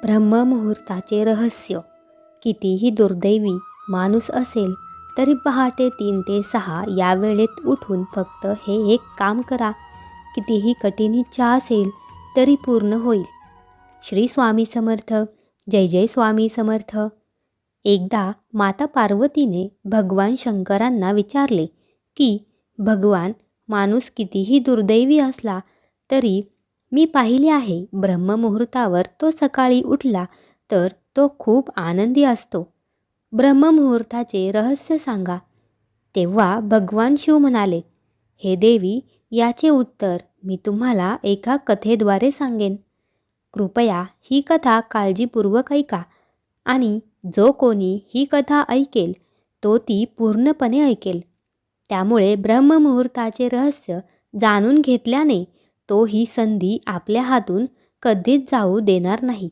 ब्रह्ममुहूर्ताचे रहस्य. कितीही दुर्दैवी माणूस असेल तरी पहाटे 3 ते 6 या वेळेत उठून फक्त हे एक काम करा. कितीही कठीण इच्छा असेल तरी पूर्ण होईल. श्री स्वामी समर्थ. जय जय स्वामी समर्थ. एकदा माता पार्वतीने भगवान शंकरांना विचारले की भगवान, माणूस कितीही दुर्दैवी असला तरी मी पाहिले आहे ब्रह्ममुहूर्तावर तो सकाळी उठला तर तो खूप आनंदी असतो. ब्रह्ममुहूर्ताचे रहस्य सांगा. तेव्हा भगवान शिव म्हणाले, हे देवी, याचे उत्तर मी तुम्हाला एका कथेद्वारे सांगेन. कृपया ही कथा काळजीपूर्वक ऐका आणि जो कोणी ही कथा ऐकेल तो ती पूर्णपणे ऐकेल. त्यामुळे ब्रह्ममुहूर्ताचे रहस्य जाणून घेतल्याने तो ही संधी आपल्या हातून कधीच जाऊ देणार नाही.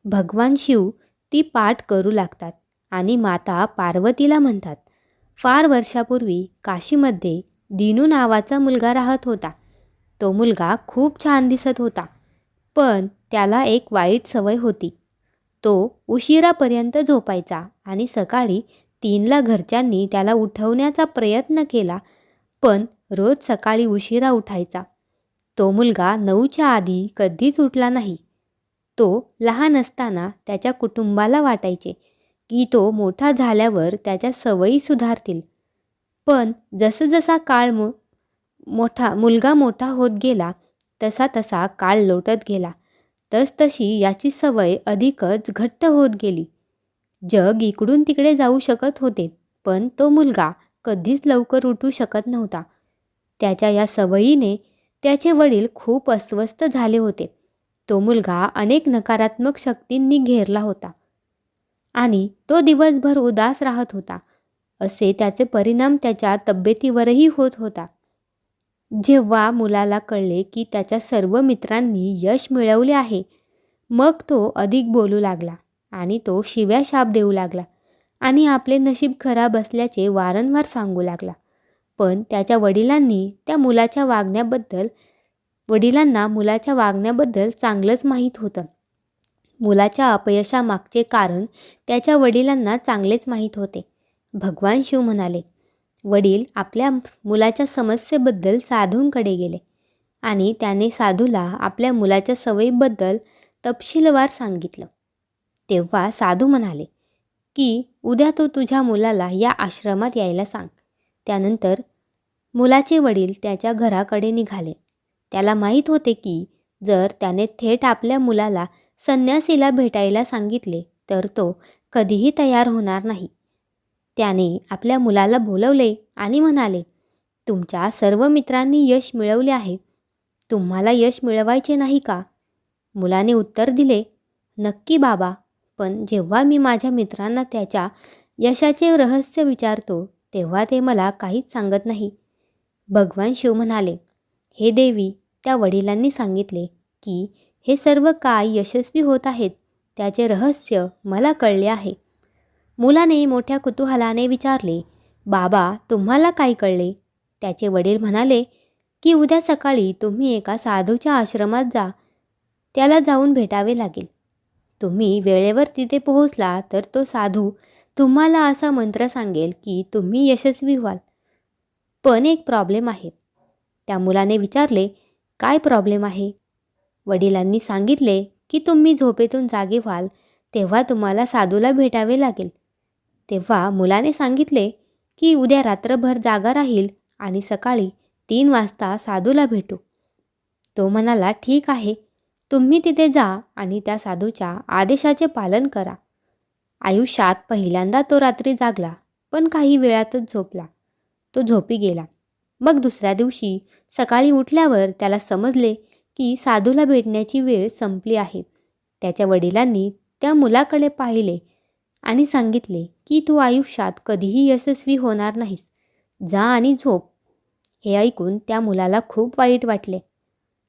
भगवान शिव ती पाठ करू लागतात आणि माता पार्वतीला म्हणतात, फार वर्षापूर्वी काशीमध्ये दिनू नावाचा मुलगा राहत होता. तो मुलगा खूप छान दिसत होता, पण त्याला एक वाईट सवय होती. तो उशिरापर्यंत झोपायचा आणि सकाळी 3ला घरच्यांनी त्याला उठवण्याचा प्रयत्न केला, पण रोज सकाळी उशिरा उठायचा. तो मुलगा 9च्या आधी कधीच उठला नाही. तो लहान असताना त्याच्या कुटुंबाला वाटायचे की तो मोठा झाल्यावर त्याच्या सवयी सुधारतील. पण जसजसा काळ मुलगा मोठा होत गेला तसा तसा काळ लोटत गेला. तसतशी याची सवय अधिकच घट्ट होत गेली. जग इकडून तिकडे जाऊ शकत होते, पण तो मुलगा कधीच लवकर उठू शकत नव्हता. त्याच्या या सवयीने त्याचे वडील खूप अस्वस्थ झाले होते. तो मुलगा अनेक नकारात्मक शक्तींनी घेरला होता आणि तो दिवसभर उदास राहत होता. असे त्याचे परिणाम त्याच्या तब्येतीवरही होत होता. जेव्हा मुलाला कळले की त्याच्या सर्व मित्रांनी यश मिळवले आहे, मग तो अधिक बोलू लागला आणि तो शिव्या शाप देऊ लागला आणि आपले नशीब खराब असल्याचे वारंवार सांगू लागला. पण त्याच्या वडिलांना मुलाच्या वागण्याबद्दल चांगलंच माहीत होतं. मुलाच्या अपयशामागचे कारण त्याच्या वडिलांना चांगलेच माहीत होते. भगवान शिव म्हणाले, वडील आपल्या मुलाच्या समस्येबद्दल साधूंकडे गेले आणि त्याने साधूला आपल्या मुलाच्या सवयीबद्दल तपशीलवार सांगितलं. तेव्हा साधू म्हणाले की उद्या तू तुझ्या मुलाला या आश्रमात यायला सांग. त्यानंतर मुलाचे वडील त्याच्या घराकडे निघाले. त्याला माहीत होते की जर त्याने थेट आपल्या मुलाला संन्यासीला भेटायला सांगितले तर तो कधीही तयार होणार नाही. त्याने आपल्या मुलाला बोलवले आणि म्हणाले, तुमच्या सर्व मित्रांनी यश मिळवले आहे, तुम्हाला यश मिळवायचे नाही का? मुलाने उत्तर दिले, नक्की बाबा, पण जेव्हा मी माझ्या मित्रांना त्याच्या यशाचे रहस्य विचारतो तेव्हा ते मला काहीच सांगत नाही. भगवान शिव म्हणाले, हे देवी, त्या वडिलांनी सांगितले की हे सर्व काय यशस्वी होत आहेत त्याचे रहस्य मला कळले आहे. मुलाने मोठ्या कुतूहलाने विचारले, बाबा, तुम्हाला काय कळले? त्याचे वडील म्हणाले की उद्या सकाळी तुम्ही एका साधूच्या आश्रमात जा. त्याला जाऊन भेटावे लागेल. तुम्ही वेळेवर तिथे पोहोचला तर तो साधू तुम्हाला असा मंत्र सांगेल की तुम्ही यशस्वी व्हाल. पण एक प्रॉब्लेम आहे. त्या मुलाने विचारले, काय प्रॉब्लेम आहे? वडिलांनी सांगितले की तुम्ही झोपेतून जागे व्हाल तेव्हा तुम्हाला साधूला भेटावे लागेल. तेव्हा मुलाने सांगितले की उद्या रात्रभर जागा राहील आणि सकाळी 3 वाजता साधूला भेटू. तो म्हणाला, ठीक आहे, तुम्ही तिथे जा आणि त्या साधूच्या आदेशाचे पालन करा. आयुष्यात पहिल्यांदा तो रात्री जागला, पण काही वेळातच झोपला. तो झोपी गेला. मग दुसऱ्या दिवशी सकाळी उठल्यावर त्याला समजले की साधूला भेटण्याची वेळ संपली आहे. त्याच्या वडिलांनी त्या मुलाकडे पाहिले आणि सांगितले की तू आयुष्यात कधीही यशस्वी होणार नाहीस, जा आणि झोप. हे ऐकून त्या मुलाला खूप वाईट वाटले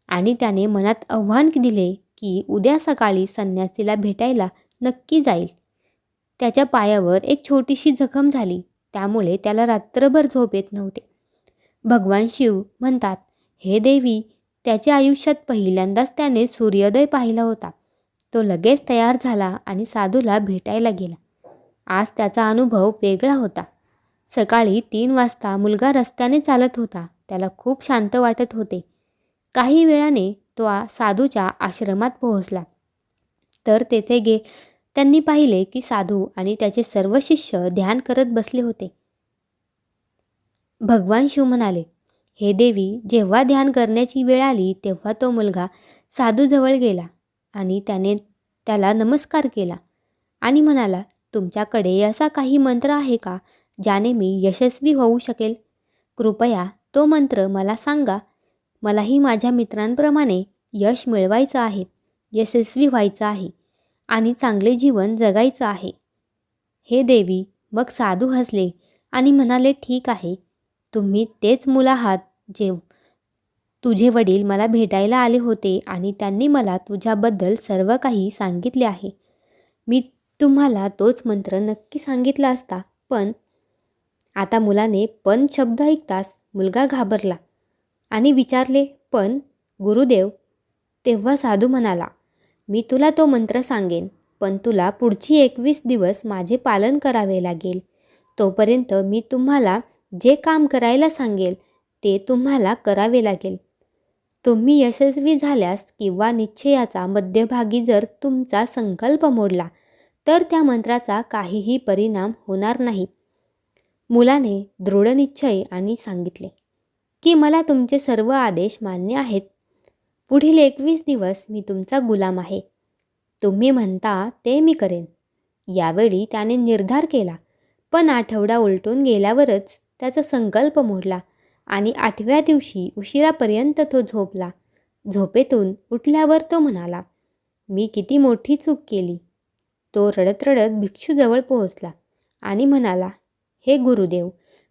आणि त्याने मनात आव्हान दिले की उद्या सकाळी संन्यासीला भेटायला नक्की जाईल. त्याच्या पायावर एक छोटीशी जखम झाली, त्यामुळे त्याला रात्रभर झोप येत नव्हते. भगवान शिव म्हणतात, हे देवी, त्याच्या आयुष्यात पहिल्यांदाच त्याने सूर्योदय पाहिला होता. तो लगेच तयार झाला आणि साधूला भेटायला गेला. आज त्याचा अनुभव वेगळा होता. सकाळी 3 वाजता मुलगा रस्त्याने चालत होता. त्याला खूप शांत वाटत होते. काही वेळाने तो साधूच्या आश्रमात पोहोचला. तर तेथे त्यांनी पाहिले की साधू आणि त्याचे सर्व शिष्य ध्यान करत बसले होते. भगवान शिव म्हणाले, हे देवी, जेव्हा ध्यान करण्याची वेळ आली तेव्हा तो मुलगा साधूजवळ गेला आणि त्याला नमस्कार केला आणि म्हणाला, तुमच्याकडे असा काही मंत्र आहे का ज्याने मी यशस्वी होऊ शकेल? कृपया तो मंत्र मला सांगा. मलाही माझ्या मित्रांप्रमाणे यश मिळवायचं आहे, यशस्वी व्हायचं आहे आणि चांगले जीवन जगायचं आहे. हे देवी. मग साधू हसले आणि म्हणाले, ठीक आहे, तुम्ही तेच मूल आहात जे तुझे वडील मला भेटायला आले होते आणि त्यांनी मला तुझ्याबद्दल सर्व काही सांगितले आहे. मी तुम्हाला तोच मंत्र नक्की सांगितला असता, पण आता मुलाने पण शब्द ऐकताच मुलगा घाबरला आणि विचारले, पण गुरुदेव? तेव्हा साधू म्हणाला, मी तुला तो मंत्र सांगेन, पण तुला पुढची 21 दिवस माझे पालन करावे लागेल. तोपर्यंत मी तुम्हाला जे काम करायला सांगेल ते तुम्हाला करावे लागेल. तुम्ही यशस्वी झाल्यास किंवा निश्चयाचा मध्यभागी जर तुमचा संकल्प मोडला तर त्या मंत्राचा काहीही परिणाम होणार नाही. मुलाने दृढनिश्चय आणि सांगितले की मला तुमचे सर्व आदेश मान्य आहेत. पुढील 21 दिवस मी तुमचा गुलाम आहे. तुम्ही म्हणता ते मी करेन. यावेळी त्याने निर्धार केला, पण आठवडा उलटून गेल्यावरच त्याचा संकल्प मोडला आणि 8व्या दिवशी उशिरापर्यंत तो झोपला. झोपेतून उठल्यावर तो म्हणाला, मी किती मोठी चूक केली. तो रडत रडत भिक्षूजवळ पोहोचला आणि म्हणाला, हे गुरुदेव,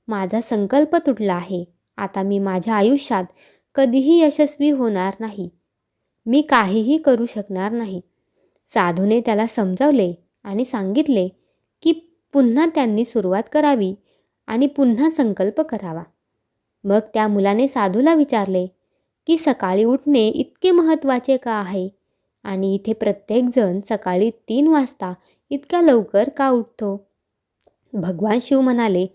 माझा संकल्प तुटला आहे. आता मी माझ्या आयुष्यात कधीही यशस्वी होणार नाही. मी काहीही करू शकणार नाही. साधूने त्याला समजावले आणि सांगितले की पुन्हा त्यांनी सुरुवात करावी आणि पुन्हा संकल्प करावा. मग त्या मुलाने साधूला विचारले की सकाळी उठणे इतके महत्त्वाचे का आहे आणि इथे प्रत्येकजण सकाळी 3 वाजता इतक्या लवकर का उठतो? भगवान शिव म्हणाले,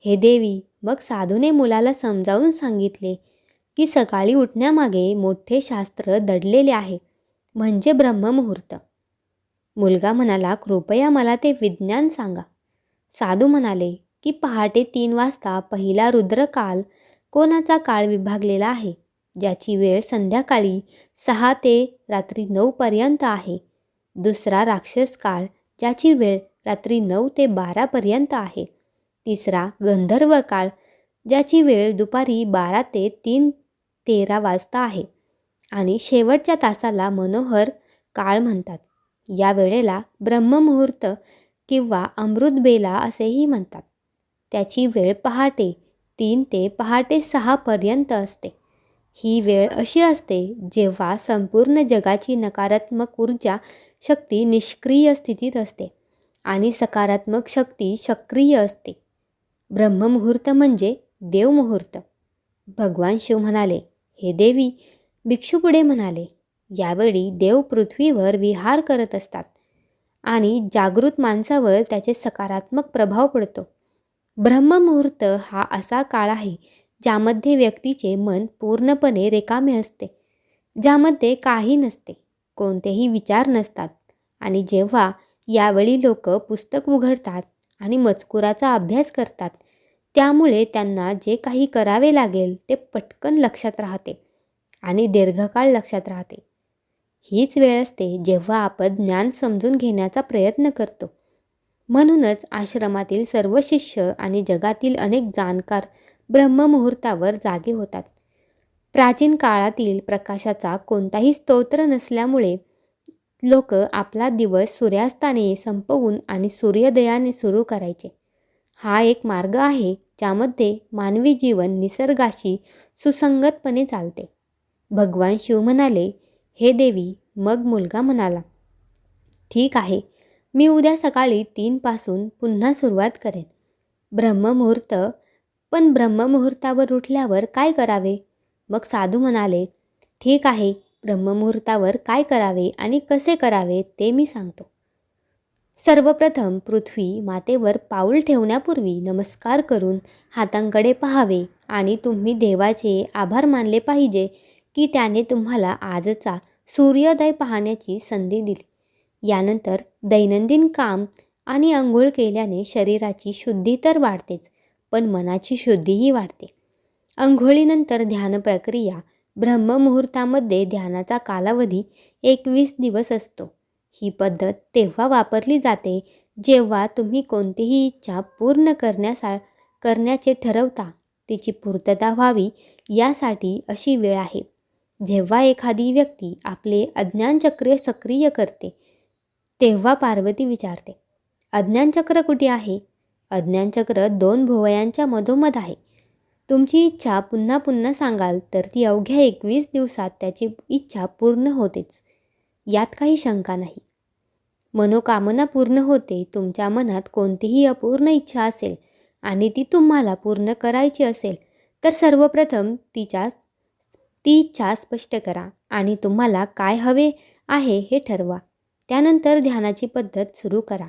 हे देवी. मग साधूने मुलाला समजावून सांगितले की सकाळी उठण्यामागे मोठे शास्त्र दडलेले आहे, म्हणजे ब्रह्ममुहूर्त. मुलगा म्हणाला, कृपया मला ते विज्ञान सांगा. साधू म्हणाले की पहाटे 3 वाजता पहिला रुद्रकाल कोणाचा काळ विभागलेला आहे, ज्याची वेळ संध्याकाळी 6 ते रात्री 9 पर्यंत आहे. दुसरा राक्षस काळ, ज्याची वेळ रात्री 9 ते 12 पर्यंत आहे. तिसरा गंधर्व काळ, ज्याची वेळ दुपारी 12 ते 13 वाजता आहे. आणि शेवटच्या तासाला मनोहर काळ म्हणतात. या वेळेला ब्रह्ममुहूर्त किंवा अमृतबेला असेही म्हणतात. त्याची वेळ पहाटे 3 ते पहाटे 6 पर्यंत असते. ही वेळ अशी असते जेव्हा संपूर्ण जगाची नकारात्मक ऊर्जा शक्ती निष्क्रिय स्थितीत असते आणि सकारात्मक शक्ती सक्रिय असते. ब्रह्ममुहूर्त म्हणजे देवमुहूर्त. भगवान शिव म्हणाले, हे देवी. भिक्षू पुढे म्हणाले, यावेळी देव पृथ्वीवर विहार करत असतात आणि जागृत माणसावर त्याचे सकारात्मक प्रभाव पडतो. ब्रह्ममुहूर्त हा असा काळ आहे ज्यामध्ये व्यक्तीचे मन पूर्णपणे रिकामे असते, ज्यामध्ये काही नसते, कोणतेही विचार नसतात. आणि जेव्हा यावेळी लोक पुस्तक उघडतात आणि मजकुराचा अभ्यास करतात, त्यामुळे त्यांना जे काही करावे लागेल ते पटकन लक्षात राहते आणि दीर्घकाळ लक्षात राहते. हीच वेळ असते जेव्हा आपण ज्ञान समजून घेण्याचा प्रयत्न करतो. म्हणूनच आश्रमातील सर्व शिष्य आणि जगातील अनेक जाणकार ब्रह्ममुहूर्तावर जागे होतात. प्राचीन काळातील प्रकाशाचा कोणताही स्तोत्र नसल्यामुळे लोक आपला दिवस सूर्यास्ताने संपवून आणि सूर्योदयाने सुरू करायचे. हा एक मार्ग आहे ज्यामध्ये मानवी जीवन निसर्गाशी सुसंगतपणे चालते. भगवान शिव म्हणाले, हे देवी. मग मुलगा म्हणाला, ठीक आहे, मी उद्या सकाळी 3 पासून पुन्हा सुरुवात करेन. ब्रह्ममुहूर्त. पण ब्रह्ममुहूर्तावर उठल्यावर काय करावे? मग साधू म्हणाले, ठीक आहे, ब्रह्ममुहूर्तावर काय करावे आणि कसे करावे ते मी सांगतो. सर्वप्रथम पृथ्वी मातेवर पाऊल ठेवण्यापूर्वी नमस्कार करून हातांकडे पाहावे आणि तुम्ही देवाचे आभार मानले पाहिजे की त्याने तुम्हाला आजचा सूर्योदय पाहण्याची संधी दिली. यानंतर दैनंदिन काम आणि अंघोळ केल्याने शरीराची शुद्धी तर वाढतेच, पण मनाची शुद्धीही वाढते. अंघोळीनंतर ध्यान प्रक्रिया. ब्रह्ममुहूर्तामध्ये ध्यानाचा कालावधी 21 दिवस असतो. ही पद्धत तेव्हा वापरली जाते जेव्हा तुम्ही कोणतीही इच्छा पूर्ण करण्याचे ठरवता. तिची पूर्तता व्हावी यासाठी अशी वेळ आहे. जेव्हा एखादी व्यक्ती आपले अज्ञानचक्र सक्रिय करते तेव्हा पार्वती विचारते, अज्ञानचक्र कुठे आहे? अज्ञानचक्र 2 भुवयांच्या मधोमध आहे. तुमची इच्छा पुन्हा पुन्हा सांगाल तर ती अवघ्या 21 दिवसात त्याची इच्छा पूर्ण होतेच. यात काही शंका नाही. मनोकामना पूर्ण होते. तुमच्या मनात कोणतीही अपूर्ण इच्छा असेल आणि ती तुम्हाला पूर्ण करायची असेल तर सर्वप्रथम ती इच्छा स्पष्ट करा आणि तुम्हाला काय हवे आहे हे ठरवा. त्यानंतर ध्यानाची पद्धत सुरू करा.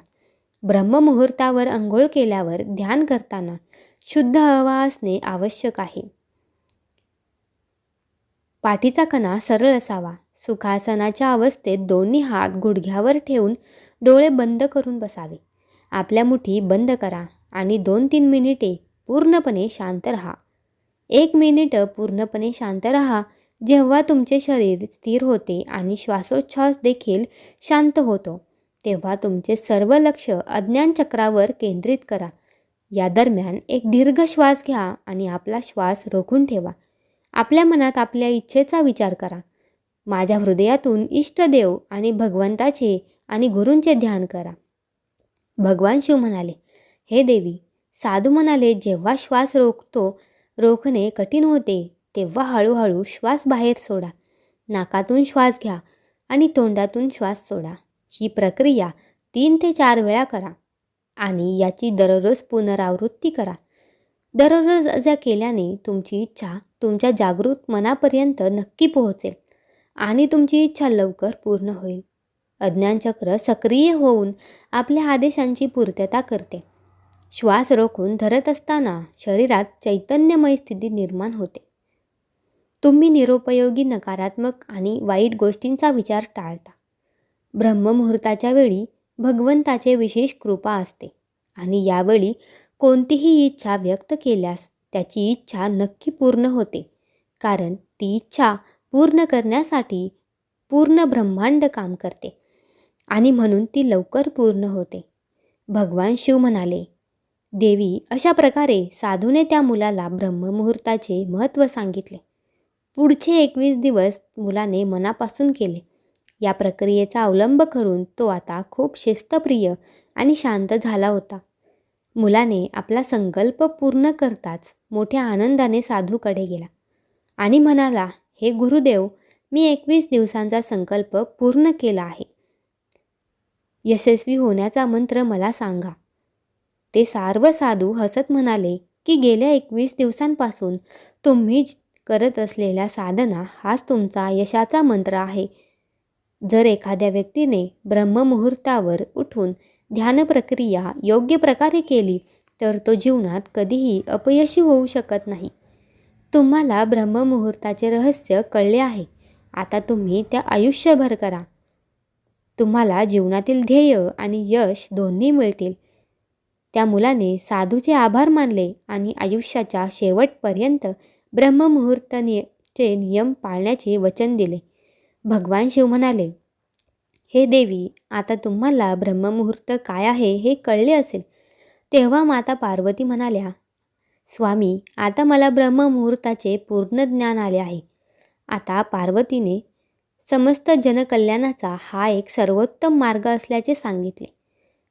ब्रह्ममुहूर्तावर अंघोळ केल्यावर ध्यान करताना शुद्ध हवा असणे आवश्यक आहे. पाठीचा कणा सरळ असावा. सुखासनाच्या अवस्थेत दोन्ही हात गुडघ्यावर ठेवून डोळे बंद करून बसावे. आपल्या मुठी बंद करा आणि 2-3 मिनिटे पूर्णपणे शांत राहा. 1 मिनिट पूर्णपणे शांत राहा. जेव्हा तुमचे शरीर स्थिर होते आणि श्वासोच्छ्वास देखील शांत होतो तेव्हा तुमचे सर्व लक्ष अज्ञानचक्रावर केंद्रित करा. या दरम्यान एक दीर्घ श्वास घ्या आणि आपला श्वास रोखून ठेवा. आपल्या मनात आपल्या इच्छेचा विचार करा. माझ्या हृदयातून इष्टदेव आणि भगवंताचे आणि गुरूंचे ध्यान करा. भगवान शिव म्हणाले, हे देवी. साधू म्हणाले, जेव्हा श्वास रोखणे कठीण होते तेव्हा हळूहळू श्वास बाहेर सोडा. नाकातून श्वास घ्या आणि तोंडातून श्वास सोडा. ही प्रक्रिया 3 ते 4 वेळा करा आणि याची दररोज पुनरावृत्ती करा. दररोज असे केल्याने तुमची इच्छा तुमच्या जागृत मनापर्यंत नक्की पोहोचेल आणि तुमची इच्छा लवकर पूर्ण होईल. अज्ञानचक्र सक्रिय होऊन आपल्या आदेशांची पूर्तता करते. श्वास रोखून धरत असताना शरीरात चैतन्यमय स्थिती निर्माण होते. तुम्ही निरुपयोगी नकारात्मक आणि वाईट गोष्टींचा विचार टाळता. ब्रह्ममुहूर्ताच्या वेळी भगवंताचे विशेष कृपा असते आणि यावेळी कोणतीही इच्छा व्यक्त केल्यास त्याची इच्छा नक्की पूर्ण होते, कारण ती इच्छा पूर्ण करण्यासाठी पूर्ण ब्रह्मांड काम करते आणि म्हणून ती लवकर पूर्ण होते. भगवान शिव म्हणाले, देवी. अशा प्रकारे साधूने त्या मुलाला ब्रह्ममुहूर्ताचे महत्त्व सांगितले. पुढचे 21 दिवस मुलाने मनापासून केले. या प्रक्रियेचा अवलंब करून तो आता खूप शिस्तप्रिय आणि शांत झाला होता. मुलाने आपला संकल्प पूर्ण करताच मोठ्या आनंदाने साधूकडे गेला आणि म्हणाला, हे गुरुदेव, मी 21 दिवसांचा संकल्प पूर्ण केला आहे. यशस्वी होण्याचा मंत्र मला सांगा. ते सर्व साधू हसत म्हणाले की गेल्या 21 दिवसांपासून तुम्ही करत असलेल्या साधना हाच तुमचा यशाचा मंत्र आहे. जर एखाद्या व्यक्तीने ब्रह्ममुहूर्तावर उठून ध्यान प्रक्रिया योग्य प्रकारे केली तर तो जीवनात कधीही अपयशी होऊ शकत नाही. तुम्हाला ब्रह्ममुहूर्ताचे रहस्य कळले आहे. आता तुम्ही त्या आयुष्यभर करा. तुम्हाला जीवनातील ध्येय आणि यश दोन्ही मिळतील. त्या मुलाने साधूचे आभार मानले आणि आयुष्याच्या शेवटपर्यंत ब्रह्ममुहूर्ताचे नियम पाळण्याचे वचन दिले. भगवान शिव म्हणाले, हे देवी, आता तुम्हाला ब्रह्ममुहूर्त काय आहे हे कळले असेल. तेव्हा माता पार्वती म्हणाल्या, स्वामी, आता मला ब्रह्ममुहूर्ताचे पूर्ण ज्ञान आले आहे. आता पार्वतीने समस्त जनकल्याणाचा हा एक सर्वोत्तम मार्ग असल्याचे सांगितले.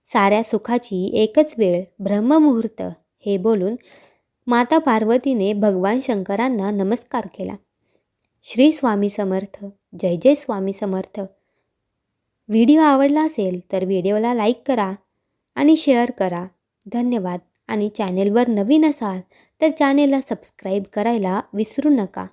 साऱ्या सुखाची एकच वेळ ब्रह्ममुहूर्त हे बोलून माता पार्वतीने भगवान शंकरांना नमस्कार केला. श्री स्वामी समर्थ. जय जय स्वामी समर्थ. व्हिडिओ आवडला असेल तर व्हिडिओला लाईक करा आणि शेअर करा. धन्यवाद. आणि चॅनेलवर नवीन असाल तर चॅनेलला सबस्क्राईब करायला विसरू नका.